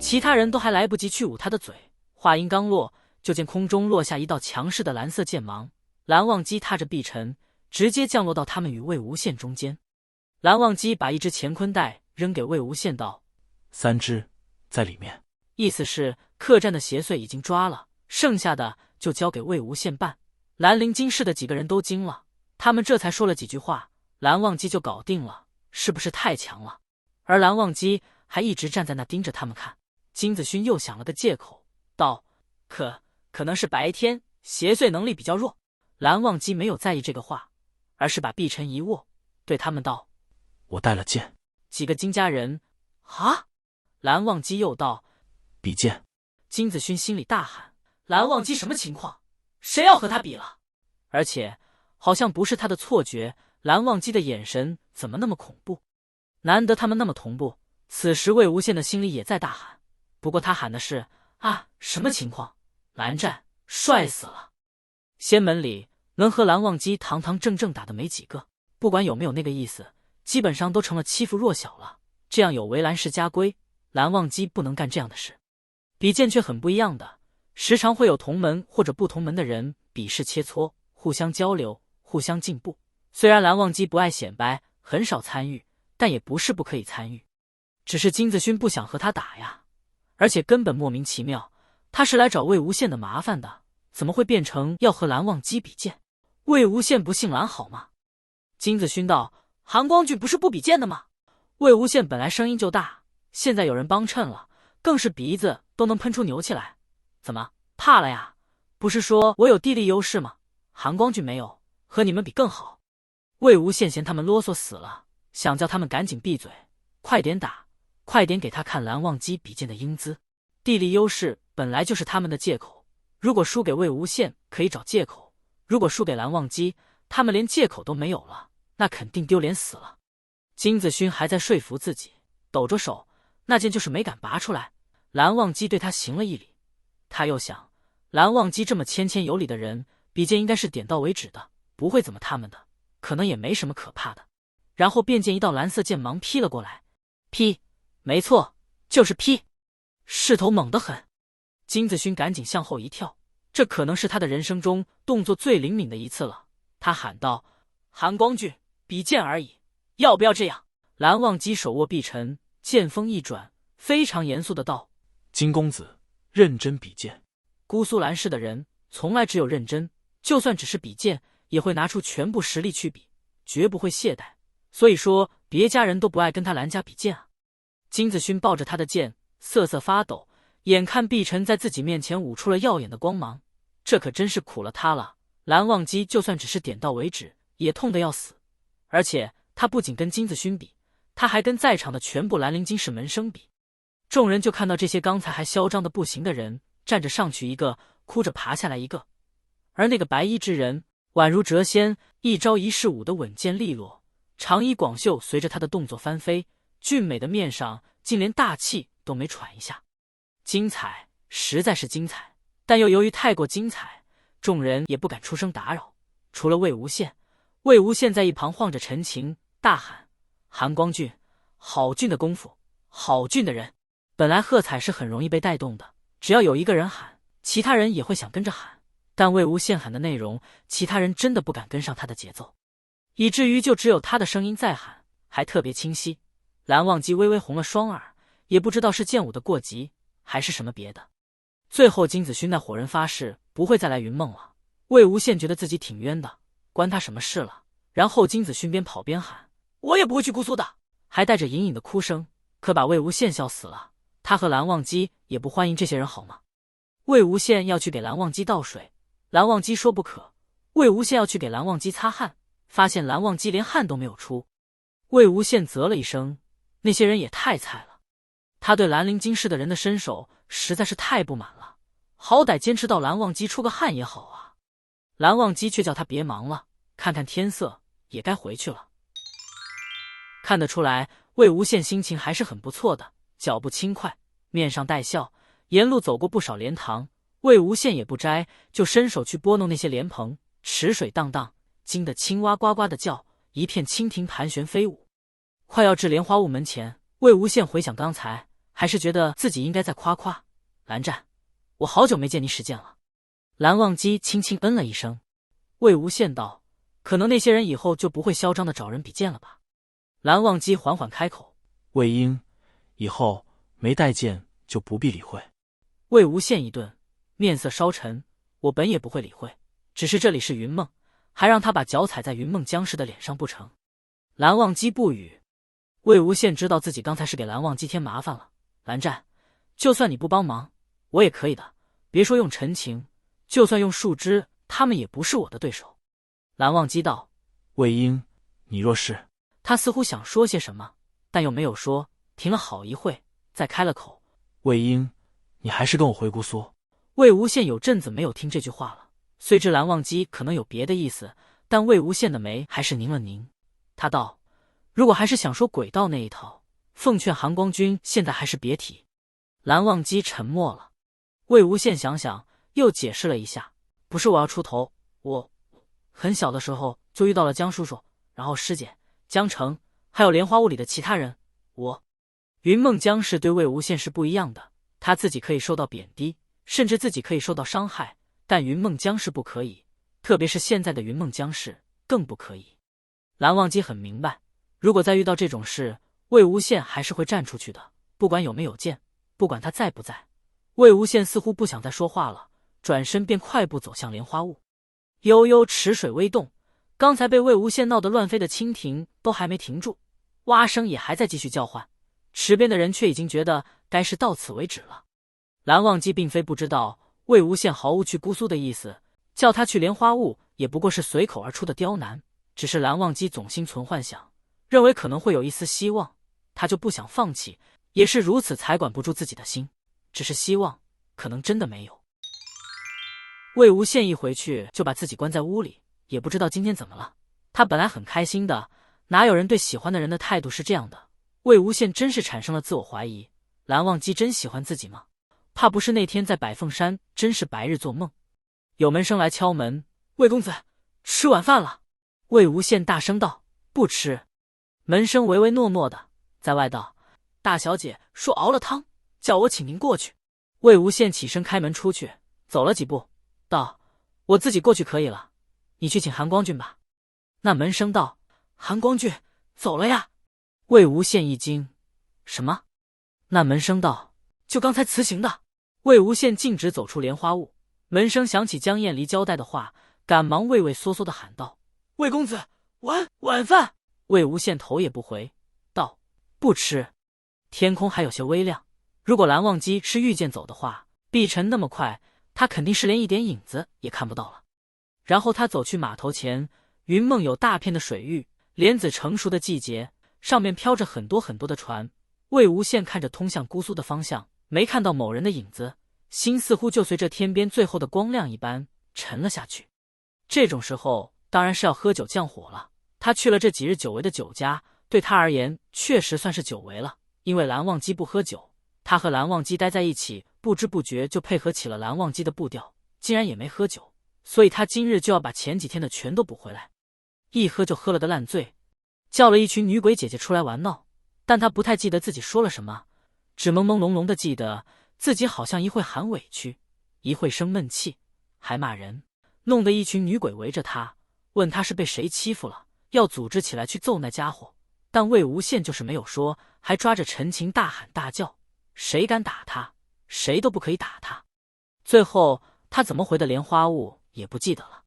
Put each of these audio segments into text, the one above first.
其他人都还来不及去捂他的嘴。话音刚落，就见空中落下一道强势的蓝色剑芒，蓝忘机踏着碧尘，直接降落到他们与魏无羡中间。蓝忘机把一只乾坤袋扔给魏无羡道：“3只，在里面。”意思是客栈的邪祟已经抓了，剩下的就交给魏无羡办。兰陵金氏的几个人都惊了，他们这才说了几句话，蓝忘机就搞定了，是不是太强了？而蓝忘机还一直站在那盯着他们看。金子勋又想了个借口，道：“可能是白天邪祟能力比较弱。”蓝忘机没有在意这个话，而是把碧尘一握，对他们道：“我带了剑。”几个金家人啊！蓝忘机又道：“比剑。”金子勋心里大喊：“蓝忘机什么情况？谁要和他比了？”而且好像不是他的错觉，蓝忘机的眼神怎么那么恐怖？难得他们那么同步。此时魏无羡的心里也在大喊，不过他喊的是：“啊，什么情况？蓝湛帅死了！”仙门里能和蓝忘机堂堂正正打的没几个，不管有没有那个意思，基本上都成了欺负弱小了。这样有违蓝氏家规，蓝忘机不能干这样的事。比剑却很不一样的，时常会有同门或者不同门的人比试切磋，互相交流，互相进步。虽然蓝忘机不爱显摆，很少参与，但也不是不可以参与。只是金子勋不想和他打呀，而且根本莫名其妙，他是来找魏无羡的麻烦的，怎么会变成要和蓝忘机比剑？魏无羡不姓蓝好吗？金子勋道：“韩光俊不是不比剑的吗？”魏无羡本来声音就大，现在有人帮衬了，更是鼻子都能喷出牛气来。怎么怕了呀？不是说我有地利优势吗？韩光俊没有，和你们比更好。魏无羡嫌他们啰嗦死了，想叫他们赶紧闭嘴，快点打，快点给他看蓝忘机比剑的英姿。地利优势本来就是他们的借口，如果输给魏无羡可以找借口，如果输给蓝忘机，他们连借口都没有了，那肯定丢脸死了。金子勋还在说服自己，抖着手，那剑就是没敢拔出来。蓝忘机对他行了一礼，他又想，蓝忘机这么谦谦有礼的人，比剑应该是点到为止的，不会怎么他们的，可能也没什么可怕的。然后便见一道蓝色剑芒劈了过来，劈，没错，就是劈，势头猛得很。金子勋赶紧向后一跳，这可能是他的人生中动作最灵敏的一次了。他喊道：“韩光俊，比剑而已，要不要这样？”蓝忘机手握碧尘，剑锋一转，非常严肃的道：“金公子，认真比剑。”姑苏蓝氏的人从来只有认真，就算只是比剑，也会拿出全部实力去比，绝不会懈怠。所以说别家人都不爱跟他蓝家比剑啊。金子勋抱着他的剑瑟瑟发抖，眼看碧尘在自己面前舞出了耀眼的光芒，这可真是苦了他了。蓝忘机就算只是点到为止，也痛得要死。而且他不仅跟金子勋比，他还跟在场的全部兰陵金氏门生比。众人就看到这些刚才还嚣张的不行的人，站着上去一个，哭着爬下来一个。而那个白衣之人宛如谪仙，一招一式舞得稳健利落，长衣广袖随着他的动作翻飞，俊美的面上竟连大气都没喘一下。精彩，实在是精彩，但又由于太过精彩，众人也不敢出声打扰。除了魏无羡，魏无羡在一旁晃着陈情，大喊：“韩光俊，好俊的功夫，好俊的人！”本来喝彩是很容易被带动的，只要有一个人喊，其他人也会想跟着喊。但魏无羡喊的内容，其他人真的不敢跟上他的节奏，以至于就只有他的声音在喊，还特别清晰。蓝忘机微微红了双耳，也不知道是剑舞的过急，还是什么别的。最后金子勋那伙人发誓不会再来云梦了。魏无羡觉得自己挺冤的，关他什么事了？然后金子勋边跑边喊：“我也不会去姑苏的！”还带着隐隐的哭声，可把魏无羡笑死了。他和蓝忘机也不欢迎这些人好吗？魏无羡要去给蓝忘机倒水，蓝忘机说不可。魏无羡要去给蓝忘机擦汗，发现蓝忘机连汗都没有出。魏无羡啧了一声，那些人也太菜了。他对兰陵金氏的人的身手实在是太不满了，好歹坚持到蓝忘机出个汗也好啊。蓝忘机却叫他别忙了，看看天色，也该回去了。看得出来，魏无羡心情还是很不错的，脚步轻快，面上带笑。沿路走过不少莲塘，魏无羡也不摘，就伸手去拨弄那些莲蓬，池水荡荡，惊得青蛙呱呱的叫，一片蜻蜓盘旋飞舞。快要至莲花坞门前，魏无羡回想刚才还是觉得自己应该再夸夸蓝湛，我好久没见你使剑了。蓝忘机轻轻嗯了一声。魏无羡道：可能那些人以后就不会嚣张的找人比剑了吧。蓝忘机缓缓开口：魏婴，以后没带剑就不必理会。魏无羡一顿，面色稍沉，我本也不会理会，只是这里是云梦，还让他把脚踩在云梦僵尸的脸上不成？蓝忘机不语。魏无羡知道自己刚才是给蓝忘机添麻烦了。蓝湛，就算你不帮忙，我也可以的。别说用陈情，就算用树枝，他们也不是我的对手。蓝忘机道：魏婴，你若是……他似乎想说些什么，但又没有说，停了好一会，再开了口：魏婴，你还是跟我回姑苏。魏无羡有阵子没有听这句话了，虽知蓝忘机可能有别的意思，但魏无羡的眉还是拧了拧。他道：如果还是想说轨道那一套，奉劝韩光君现在还是别提。蓝忘机沉默了。魏无羡想想，又解释了一下：不是我要出头，我很小的时候就遇到了江叔叔，然后师姐、江澄，还有莲花坞里的其他人。云梦江氏对魏无羡是不一样的，他自己可以受到贬低，甚至自己可以受到伤害，但云梦江氏不可以，特别是现在的云梦江氏更不可以。蓝忘机很明白，如果再遇到这种事，魏无羡还是会站出去的，不管有没有剑，不管他在不在。魏无羡似乎不想再说话了，转身便快步走向莲花坞。悠悠池水微动，刚才被魏无羡闹得乱飞的蜻蜓都还没停住，蛙声也还在继续叫唤，池边的人却已经觉得该是到此为止了。蓝忘机并非不知道魏无羡毫无去姑苏的意思，叫他去莲花坞也不过是随口而出的刁难，只是蓝忘机总心存幻想，认为可能会有一丝希望，他就不想放弃，也是如此才管不住自己的心，只是希望可能真的没有。魏无羡一回去就把自己关在屋里，也不知道今天怎么了。他本来很开心的，哪有人对喜欢的人的态度是这样的？魏无羡真是产生了自我怀疑，蓝忘机真喜欢自己吗？怕不是那天在百凤山真是白日做梦。有门生来敲门：魏公子，吃晚饭了。魏无羡大声道：不吃。门生唯唯诺诺的，在外道：大小姐说熬了汤，叫我请您过去。魏无羡起身开门出去，走了几步，道：我自己过去可以了，你去请韩光俊吧。那门生道：韩光俊走了呀。魏无羡一惊：什么？那门生道：就刚才辞行的。魏无羡径直走出莲花坞，门生想起江燕离交代的话，赶忙畏畏缩缩地喊道：魏公子，晚饭。魏无羡头也不回，道：不吃。天空还有些微亮，如果蓝忘机是御剑走的话，碧晨那么快，他肯定是连一点影子也看不到了。然后他走去码头前，云梦有大片的水域，莲子成熟的季节，上面飘着很多很多的船。魏无羡看着通向姑苏的方向，没看到某人的影子，心似乎就随着天边最后的光亮一般沉了下去。这种时候当然是要喝酒降火了，他去了这几日久违的酒家，对他而言确实算是久违了，因为蓝忘机不喝酒，他和蓝忘机待在一起，不知不觉就配合起了蓝忘机的步调，竟然也没喝酒，所以他今日就要把前几天的全都补回来。一喝就喝了个烂醉，叫了一群女鬼姐姐出来玩闹，但他不太记得自己说了什么，只朦朦胧胧的记得自己好像一会喊委屈，一会生闷气，还骂人，弄得一群女鬼围着他，问他是被谁欺负了，要组织起来去揍那家伙。但魏无羡就是没有说，还抓着陈情大喊大叫，谁敢打他，谁都不可以打他。最后他怎么回的莲花坞也不记得了。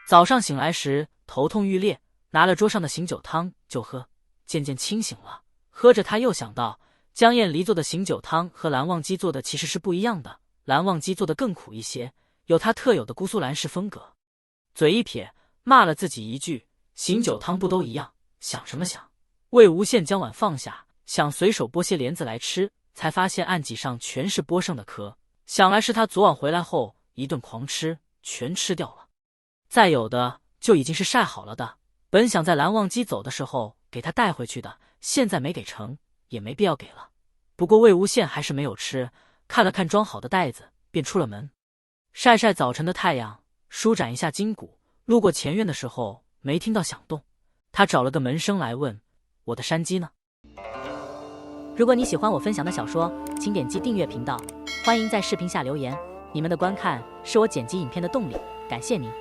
早上醒来时头痛欲裂，拿了桌上的醒酒汤就喝，渐渐清醒了。喝着他又想到，江燕离做的醒酒汤和蓝忘机做的其实是不一样的，蓝忘机做的更苦一些，有他特有的姑苏蓝氏风格。嘴一撇，骂了自己一句：醒酒汤不都一样，想什么想。魏无羡将碗放下，想随手剥些莲子来吃，才发现案几上全是剥剩的壳，想来是他昨晚回来后一顿狂吃，全吃掉了。再有的就已经是晒好了的，本想在蓝忘机走的时候给他带回去的，现在没给成，也没必要给了。不过魏无羡还是没有吃，看了看装好的袋子，便出了门，晒晒早晨的太阳，舒展一下筋骨。路过前院的时候没听到响动，他找了个门生来问：我的山鸡呢？如果你喜欢我分享的小说，请点击订阅频道，欢迎在视频下留言，你们的观看是我剪辑影片的动力，感谢您。